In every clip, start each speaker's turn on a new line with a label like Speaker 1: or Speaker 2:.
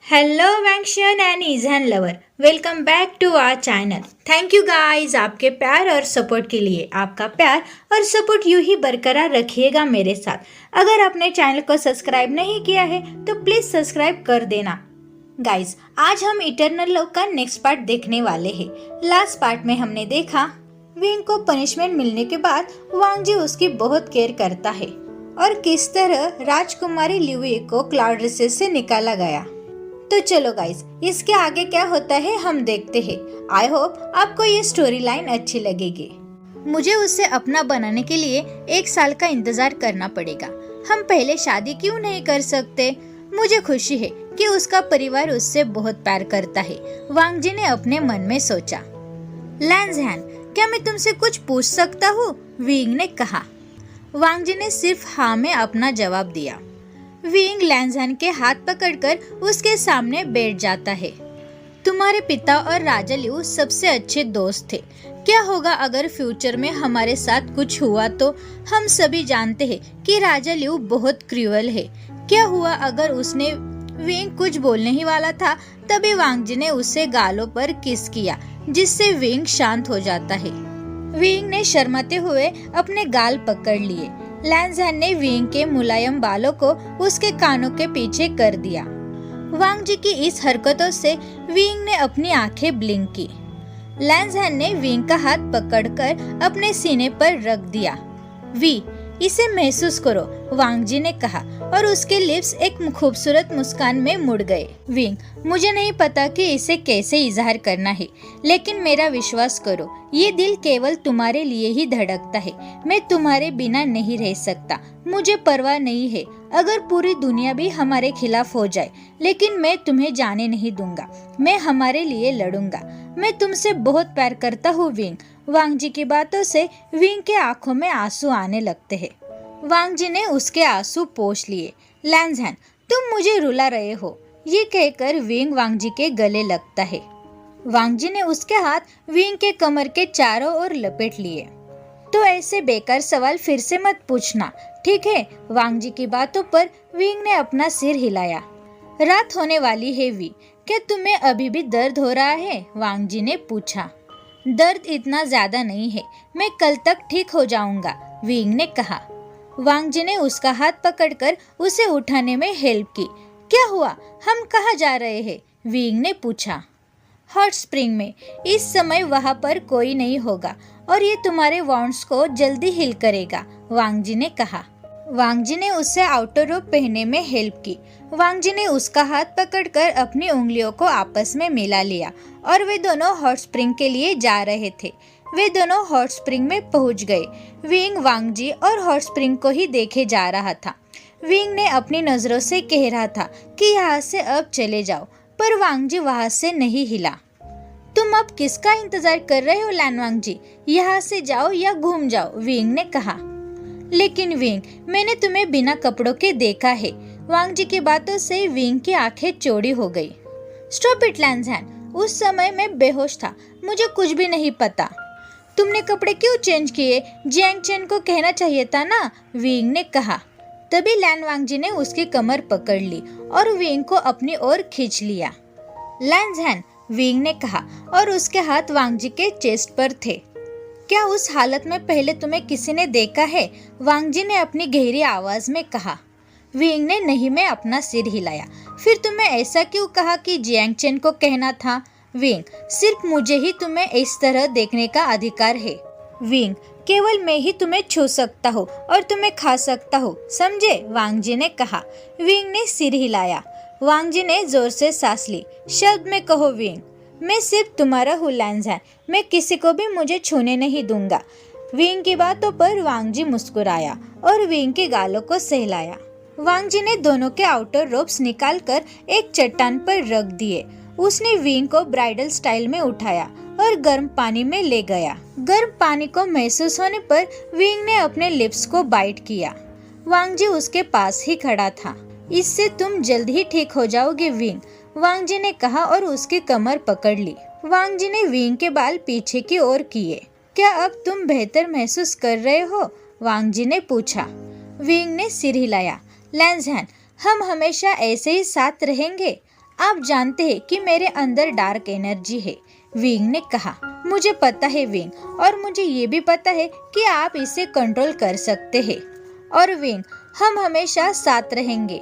Speaker 1: Hello वैंक्शन and ईजन lover, welcome back to our channel. Thank you guys आपके प्यार और सपोर्ट के लिए। आपका प्यार और सपोर्ट यूं ही बरकरार रखिएगा मेरे साथ। अगर आपने चैनल को सब्सक्राइब नहीं किया है तो प्लीज़ सब्सक्राइब कर देना। गाइस आज हम इटर्नल लव का नेक्स्ट पार्ट देखने वाले हैं। लास्ट पार्ट में हमने देखा विंग को पनिशमेंट मिलने के बाद वांग जी उसकी बहुत केयर करता है और किस तरह राजकुमारी लिवी को क्लाउड रिसेस से निकाला गया। तो चलो गाइस इसके आगे क्या होता है हम देखते हैं। आई होप आपको ये स्टोरी लाइन अच्छी लगेगी। मुझे उसे अपना बनाने के लिए 1 साल का इंतजार करना पड़ेगा। हम पहले शादी क्यों नहीं कर सकते? मुझे खुशी है कि उसका परिवार उससे बहुत प्यार करता है, वांग जी ने अपने मन में सोचा। लैंज़हैन, क्या मैं तुमसे कुछ पूछ सकता हूँ? विंग ने कहा। वांग जी ने सिर्फ हाँ में अपना जवाब दिया। विंग लैंज़हैन के हाथ पकड़कर उसके सामने बैठ जाता है। तुम्हारे पिता और राजा लिऊ सबसे अच्छे दोस्त थे। क्या होगा अगर फ्यूचर में हमारे साथ कुछ हुआ तो? हम सभी जानते हैं कि राजा लिऊ बहुत क्रूअल है। क्या हुआ अगर उसने? विंग कुछ बोलने ही वाला था तभी वांग जी ने उससे गालों पर किस किया, जिससे विंग शांत हो जाता है। विंग ने शर्माते हुए अपने गाल पकड़ लिए। लैंज़हैन ने विंग के मुलायम बालों को उसके कानों के पीछे कर दिया। वांग जी की इस हरकतों से विंग ने अपनी आंखें ब्लिंक की। लैंज़हैन ने विंग का हाथ पकड़कर अपने सीने पर रख दिया। वी, इसे महसूस करो, वांग जी ने कहा और उसके लिप्स एक खूबसूरत मुस्कान में मुड़ गए। विंग, मुझे नहीं पता कि इसे कैसे इजहार करना है, लेकिन मेरा विश्वास करो, ये दिल केवल तुम्हारे लिए ही धड़कता है। मैं तुम्हारे बिना नहीं रह सकता। मुझे परवाह नहीं है अगर पूरी दुनिया भी हमारे खिलाफ हो जाए, लेकिन मैं तुम्हें जाने नहीं दूंगा। मैं हमारे लिए लड़ूंगा। मैं तुमसे बहुत प्यार करता हूँ विंग। वांग जी की बातों से विंग के आंखों में आंसू आने लगते हैं। वांग जी ने उसके आंसू पोंछ लिए। लैंज़हैन, तुम मुझे रुला रहे हो, ये कहकर विंग वांग जी के गले लगता है। वांग जी ने उसके हाथ विंग के कमर के चारों ओर लपेट लिए। तो ऐसे बेकार सवाल फिर से मत पूछना, ठीक है? वांग जी की बातों पर विंग ने अपना सिर हिलाया। रात होने वाली है वी, क्या तुम्हें अभी भी दर्द हो रहा है? वांग जी ने पूछा। दर्द इतना ज्यादा नहीं है, मैं कल तक ठीक हो जाऊंगा, विंग ने कहा। वांग जी ने उसका हाथ पकड़कर उसे उठाने में हेल्प की। क्या हुआ? हम कहाँ जा रहे हैं? विंग ने पूछा। हॉट स्प्रिंग में। इस समय वहाँ पर कोई नहीं होगा और ये तुम्हारे वाउंड्स को जल्दी हील करेगा, वांग जी ने कहा। वांग जी ने उससे आउटर रोब पहनने में हेल्प की। वांग जी ने उसका हाथ पकड़कर अपनी उंगलियों को आपस में मिला लिया और वे दोनों हॉट स्प्रिंग के लिए जा रहे थे। वे दोनों हॉट स्प्रिंग में पहुंच गए। विंग वांग जी और हॉट स्प्रिंग को ही देखे जा रहा था। विंग ने अपनी नजरों से कह रहा था कि यहाँ से अब चले जाओ, पर वांग जी वहाँ से नहीं हिला। तुम अब किसका इंतजार कर रहे हो लैनवांग जी? यहाँ से जाओ या घूम जाओ, विंग ने कहा। लेकिन विंग, मैंने तुम्हें बिना कपड़ों के देखा है। वांग जी की बातों से विंग की आंखें चौड़ी हो गई। स्टॉप इट लैंज़हैन, उस समय मैं बेहोश था, मुझे कुछ भी नहीं पता। तुमने कपड़े क्यों चेंज किए? जियांग चेन को कहना चाहिए था ना, विंग ने कहा। तभी लैनवांग जी ने उसकी कमर पकड़ ली और विंग को अपनी ओर खींच लिया। लैंज़हैन, विंग ने कहा और उसके हाथ वांग जी के चेस्ट पर थे। क्या उस हालत में पहले तुम्हें किसी ने देखा है? वांग जी ने अपनी गहरी आवाज में कहा। विंग ने नहीं में अपना सिर हिलाया। फिर तुम्हें ऐसा क्यों कहा कि जियांग चेन को कहना था? विंग, सिर्फ मुझे ही तुम्हें इस तरह देखने का अधिकार है। विंग, केवल मैं ही तुम्हें छू सकता हूँ और तुम्हें खा सकता हूँ, समझे? वांग जी ने कहा। विंग ने सिर हिलाया। वांग जी ने जोर से सांस ली। शब्द में कहो विंग। मैं सिर्फ तुम्हारा हूँ लैंज़हैन, मैं किसी को भी मुझे छूने नहीं दूंगा। विंग की बातों पर वांग जी मुस्कुराया और विंग के गालों को सहलाया। वांग जी ने दोनों के आउटर रोब्स निकालकर एक चट्टान पर रख दिए। उसने विंग को ब्राइडल स्टाइल में उठाया और गर्म पानी में ले गया। गर्म पानी को महसूस होने पर विंग ने अपने लिप्स को बाइट किया। वांग जी उसके पास ही खड़ा था। इससे तुम जल्द ही ठीक हो जाओगे विंग, वांग जी ने कहा और उसकी कमर पकड़ ली। वांग जी ने विंग के बाल पीछे की ओर किए। क्या अब तुम बेहतर महसूस कर रहे हो? वांग जी ने पूछा। विंग ने सिर हिलाया। लैंज़हैन, हम हमेशा ऐसे ही साथ रहेंगे। आप जानते हैं कि मेरे अंदर डार्क एनर्जी है, विंग ने कहा। मुझे पता है विंग, और मुझे ये भी पता है कि आप इसे कंट्रोल कर सकते हैं। और विंग, हम हमेशा साथ रहेंगे।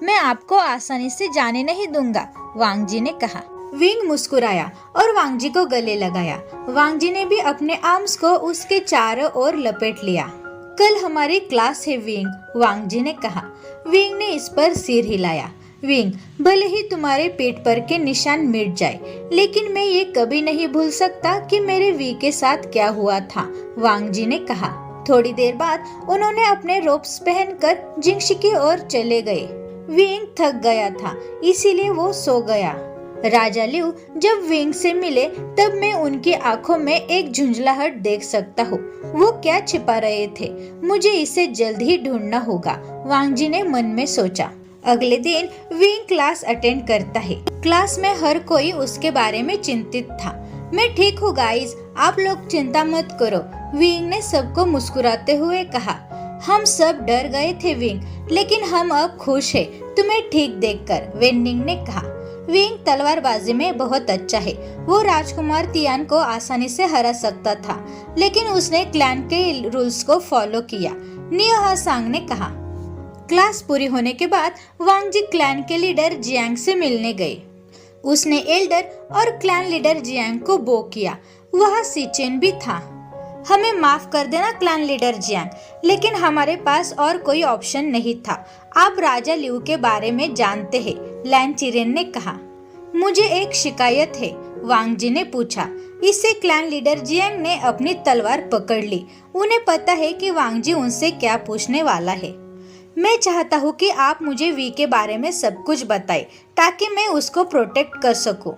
Speaker 1: मैं आपको आसानी से जाने नहीं दूंगा, वांग जी ने कहा। विंग मुस्कुराया और वांग जी को गले लगाया। वांग जी ने भी अपने आर्म्स को उसके चारों ओर लपेट लिया। कल हमारी क्लास है विंग, वांग जी ने कहा। विंग ने इस पर सिर हिलाया। विंग, भले ही तुम्हारे पीठ पर के निशान मिट जाए, लेकिन मैं ये कभी नहीं भूल सकता कि मेरे वी के साथ क्या हुआ था, वांग जी ने कहा। थोड़ी देर बाद उन्होंने अपने रोप्स पहनकर जिंगशी की ओर चले गए। विंग थक गया था, इसीलिए वो सो गया। राजा लिऊ जब विंग से मिले तब मैं उनकी आंखों में एक झुंझलाहट देख सकता हूँ। वो क्या छिपा रहे थे? मुझे इसे जल्द ही ढूंढना होगा, वांग जी ने मन में सोचा। अगले दिन विंग क्लास अटेंड करता है। क्लास में हर कोई उसके बारे में चिंतित था। मैं ठीक हूँ गाइस, आप लोग चिंता मत करो, विंग ने सबको मुस्कुराते हुए कहा। हम सब डर गए थे विंग, लेकिन हम अब खुश हैं तुम्हें ठीक देखकर, वेंडिंग ने कहा। विंग तलवारबाजी में बहुत अच्छा है। वो राजकुमार तियान को आसानी से हरा सकता था, लेकिन उसने क्लैन के रूल्स को फॉलो किया, नियो सांग ने कहा। क्लास पूरी होने के बाद वांग जी क्लैन के लीडर जियांग से मिलने गए। उसने एल्डर और क्लैन लीडर जियांग को बो किया। वहाँ सिचेन भी था। हमें माफ कर देना क्लैन लीडर जियांग, लेकिन हमारे पास और कोई ऑप्शन नहीं था। आप राजा लिऊ के बारे में जानते हैं, लैन चिरेन ने कहा। मुझे एक शिकायत है, वांग जी ने पूछा। इससे क्लैन लीडर जियांग ने अपनी तलवार पकड़ ली। उन्हें पता है कि वांग जी उनसे क्या पूछने वाला है। मैं चाहता हूँ कि आप मुझे वी के बारे में सब कुछ बताएं, ताकि मैं उसको प्रोटेक्ट कर सकूं।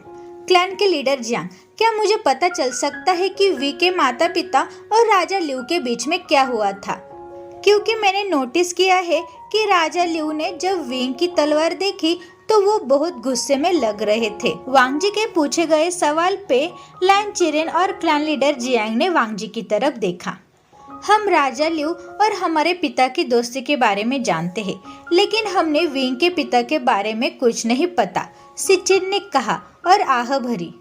Speaker 1: क्लैन के लीडर जियांग, क्या मुझे पता चल सकता है कि वी के माता पिता और राजा लिऊ के बीच में क्या हुआ था? क्योंकि मैंने नोटिस किया है कि राजा लिऊ ने जब विंग की तलवार देखी तो वो बहुत गुस्से में लग रहे थे। वांग जी के पूछे गए सवाल पे लैन चिरेन और क्लैन लीडर जियांग ने वांग जी की तरफ देखा। हम राजा लिऊ और हमारे पिता की दोस्ती के बारे में जानते हैं, लेकिन हमने विंग के पिता के बारे में कुछ नहीं पता, सिचिन ने कहा और आह भरी।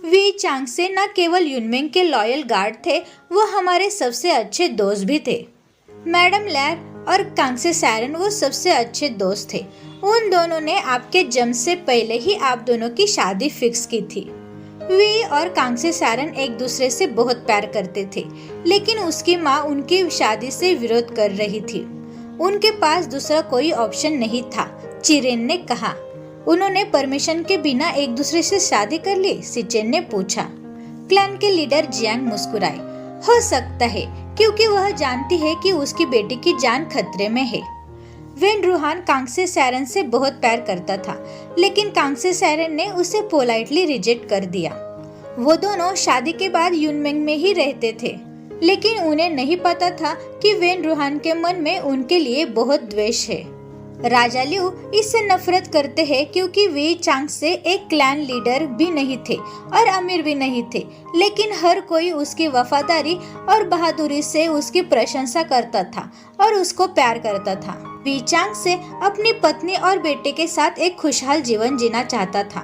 Speaker 1: वी चांग से न केवल यूनमिंग के लॉयल गार्ड थे, वो हमारे सबसे अच्छे दोस्त भी थे। मैडम लैर और कांगसे सैरन वो सबसे अच्छे दोस्त थे। उन दोनों ने आपके जन्म से पहले ही आप दोनों की शादी फिक्स की थी। वी और कांगसे सैरन एक दूसरे से बहुत प्यार करते थे, लेकिन उसकी माँ उनकी शादी से विरोध कर रही थी। उनके पास दूसरा कोई ऑप्शन नहीं था, चिरेन ने कहा। उन्होंने परमिशन के बिना एक दूसरे से शादी कर ली, सिचेन ने पूछा। क्लैन के लीडर जियांग मुस्कुराए। हो सकता है, क्योंकि वह जानती है कि उसकी बेटी की जान खतरे में है। वेन रूहान कांगसे सैरन से बहुत प्यार करता था, लेकिन कांगसे सैरन ने उसे पोलाइटली रिजेक्ट कर दिया। वो दोनों शादी के बाद यूनमिंग में ही रहते थे, लेकिन उन्हें नहीं पता था कि वेन रूहान के मन में उनके लिए बहुत द्वेष है। राजा लिऊ इससे नफरत करते हैं क्योंकि वे चांग से एक क्लैन लीडर भी नहीं थे और अमीर भी नहीं थे, लेकिन हर कोई उसकी वफादारी और बहादुरी से उसकी प्रशंसा करता था और उसको प्यार करता था। वी चांग से अपनी पत्नी और बेटे के साथ एक खुशहाल जीवन जीना चाहता था।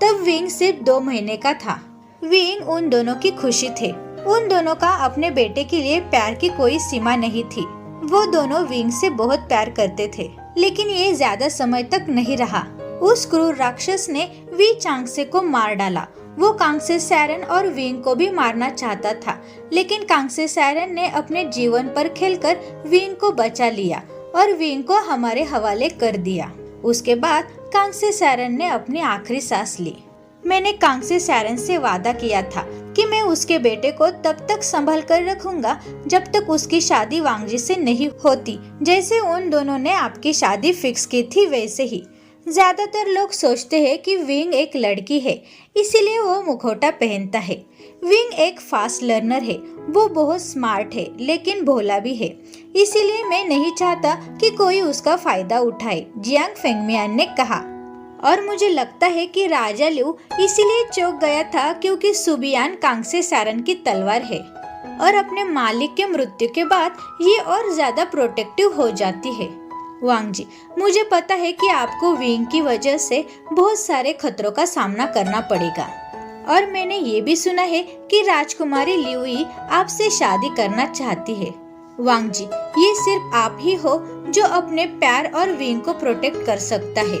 Speaker 1: तब विंग सिर्फ 2 महीने का था। विंग उन दोनों की खुशी थे। उन दोनों का अपने बेटे के लिए प्यार की कोई सीमा नहीं थी। वो दोनों विंग से बहुत प्यार करते थे, लेकिन ये ज्यादा समय तक नहीं रहा। उस क्रूर राक्षस ने वी चांगसे को मार डाला। वो कांगसे सैरन और विंग को भी मारना चाहता था, लेकिन कांगसे सैरन ने अपने जीवन पर खेलकर विंग को बचा लिया और विंग को हमारे हवाले कर दिया। उसके बाद कांगसे सैरन ने अपनी आखिरी सांस ली। मैंने कांगसे सैरन से वादा किया था कि मैं उसके बेटे को तब तक संभाल कर रखूंगा जब तक उसकी शादी वांगजी से नहीं होती। जैसे उन दोनों ने आपकी शादी फिक्स की थी वैसे ही। ज्यादातर लोग सोचते हैं कि विंग एक लड़की है, इसीलिए वो मुखौटा पहनता है। विंग एक फास्ट लर्नर है, वो बहुत स्मार्ट है, लेकिन भोला भी है। इसीलिए मैं नहीं चाहता कि कोई उसका फायदा उठाए, जियांग फेंगमियान ने कहा। और मुझे लगता है कि राजा लिऊ इसीलिए चौंक गया था क्योंकि सुबियान कांगसे सैरन की तलवार है और अपने मालिक के मृत्यु के बाद ये और ज्यादा प्रोटेक्टिव हो जाती है। वांग जी, मुझे पता है कि आपको विंग की वजह से बहुत सारे खतरों का सामना करना पड़ेगा और मैंने ये भी सुना है कि राजकुमारी लियुई आपसे शादी करना चाहती है। वांग जी, ये सिर्फ आप ही हो जो अपने प्यार और विंग को प्रोटेक्ट कर सकता है,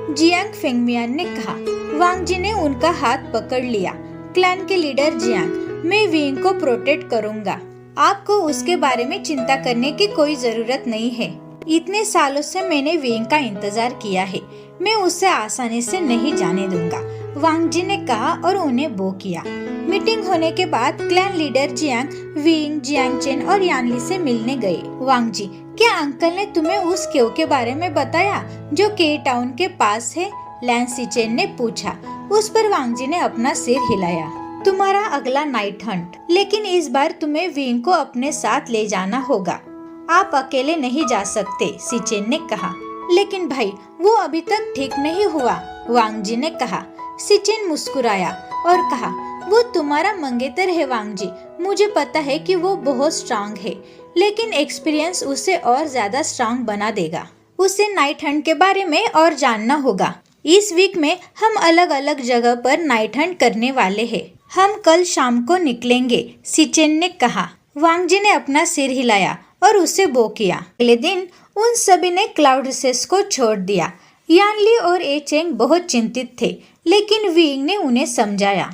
Speaker 1: जियांग फेंगमियान ने कहा। वांग जी ने उनका हाथ पकड़ लिया। क्लैन के लीडर जियांग, मैं विंग को प्रोटेक्ट करूंगा। आपको उसके बारे में चिंता करने की कोई जरूरत नहीं है। इतने सालों से मैंने विंग का इंतजार किया है, मैं उसे आसानी से नहीं जाने दूंगा, वांग जी ने कहा और उन्हें बो किया। मीटिंग होने के बाद क्लैन लीडर जियांग, विंग, जियांगचेन और यानली से मिलने गए। वांग जी, क्या अंकल ने तुम्हें उस केव के बारे में बताया जो के टाउन के पास है? लैन सीचेन ने पूछा। उस पर वांग जी ने अपना सिर हिलाया। तुम्हारा अगला नाइट हंट, लेकिन इस बार तुम्हें विंग को अपने साथ ले जाना होगा। आप अकेले नहीं जा सकते, सीचेन ने कहा। लेकिन भाई, वो अभी तक ठीक नहीं हुआ, वांग जी ने कहा। सीचेन मुस्कुराया और कहा, वो तुम्हारा मंगेतर है वांग जी, मुझे पता है कि वो बहुत स्ट्रांग है, लेकिन एक्सपीरियंस उसे और ज्यादा स्ट्रांग बना देगा। उसे नाइट हंट के बारे में और जानना होगा। इस वीक में हम अलग अलग जगह पर नाइट हंट करने वाले हैं। हम कल शाम को निकलेंगे, सीचेन ने कहा। वांग जी ने अपना सिर हिलाया और उसे बो किया। अगले दिन उन सभी ने क्लाउड रिसेस को छोड़ दिया। यानली और एचेंग बहुत चिंतित थे, लेकिन विंग ने उन्हें समझाया।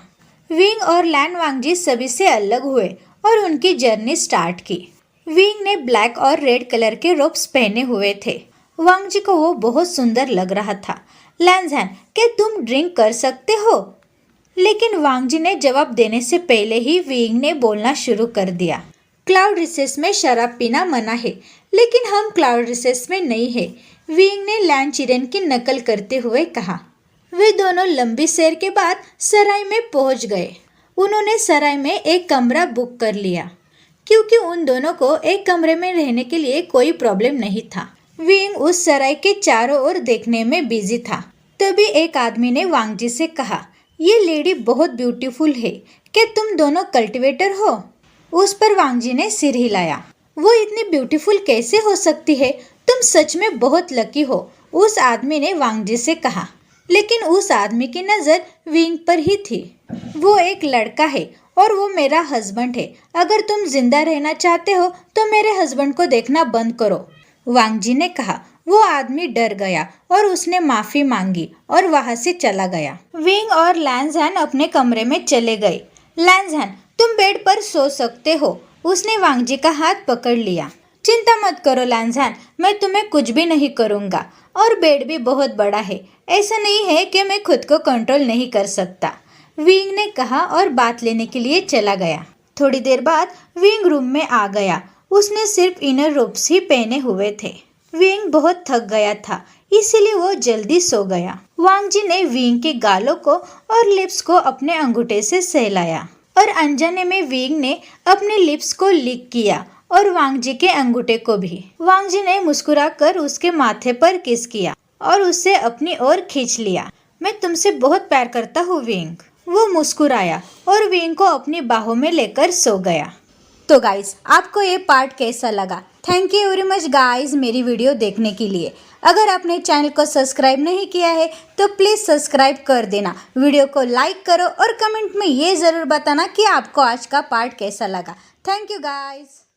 Speaker 1: विंग और लैन वांग जी सभी से अलग हुए और उनकी जर्नी स्टार्ट की। विंग ने ब्लैक और रेड कलर के रोब्स पहने हुए थे। वांग जी को वो बहुत सुंदर लग रहा था। लैंज़हैन, क्या तुम ड्रिंक कर सकते हो? लेकिन वांग जी ने जवाब देने से पहले ही विंग ने बोलना शुरू कर दिया। क्लाउड रिसेस में शराब पीना मना है, लेकिन हम क्लाउड रिसेस में नहीं है, विंग ने लैन चिरेन की नकल करते हुए कहा। वे दोनों लंबी सैर के बाद सराय में पहुंच गए। उन्होंने सराय में एक कमरा बुक कर लिया, क्योंकि उन दोनों को एक कमरे में रहने के लिए कोई प्रॉब्लम नहीं था। विंग उस सराय के चारों ओर देखने में बिजी था। तभी एक आदमी ने वांग जी से कहा, ये लेडी बहुत ब्यूटीफुल है, क्या तुम दोनों कल्टीवेटर हो? उस पर वांग जी ने सिर हिलाया। वो इतनी ब्यूटीफुल कैसे हो सकती है? तुम सच में बहुत लकी हो, उस आदमी ने वांग जी से कहा। लेकिन उस आदमी की नज़र विंग पर ही थी। वो एक लड़का है और वो मेरा हस्बैंड है। अगर तुम जिंदा रहना चाहते हो तो मेरे हस्बैंड को देखना बंद करो, वांग जी ने कहा। वो आदमी डर गया और उसने माफी मांगी और वहां से चला गया। विंग और लैंज़हैन अपने कमरे में चले गए। लैंज़हैन, तुम बेड पर सो सकते हो, उसने वांग जी का हाथ पकड़ लिया। चिंता मत करो लैंज़हैन, मैं तुम्हें कुछ भी नहीं करूँगा और बेड भी बहुत बड़ा है, ऐसा नहीं है कि मैं खुद को कंट्रोल नहीं कर सकता, विंग ने कहा और बात लेने के लिए चला गया। थोड़ी देर बाद विंग रूम में आ गया। उसने सिर्फ इनर रोब्स ही पहने हुए थे। विंग बहुत थक गया था, इसीलिए वो जल्दी सो गया। वांग जी ने विंग के गालों को और लिप्स को अपने अंगूठे से सहलाया और अनजाने में विंग ने अपने लिप्स को लिक किया और वांग जी के अंगूठे को भी। वांग जी ने मुस्कुराकर उसके माथे पर किस किया और उसे अपनी ओर खींच लिया। मैं तुमसे बहुत प्यार करता हूँ विंग। वो मुस्कुराया और विंग को अपनी बाहों में लेकर सो गया। तो गाइस, आपको ये पार्ट कैसा लगा? Thank you very much guys मेरी वीडियो देखने के लिए। अगर आपने चैनल को सब्सक्राइब नहीं किया है तो प्लीज़ सब्सक्राइब कर देना, वीडियो को लाइक करो और कमेंट में ये ज़रूर बताना कि आपको आज का पार्ट कैसा लगा। Thank you guys.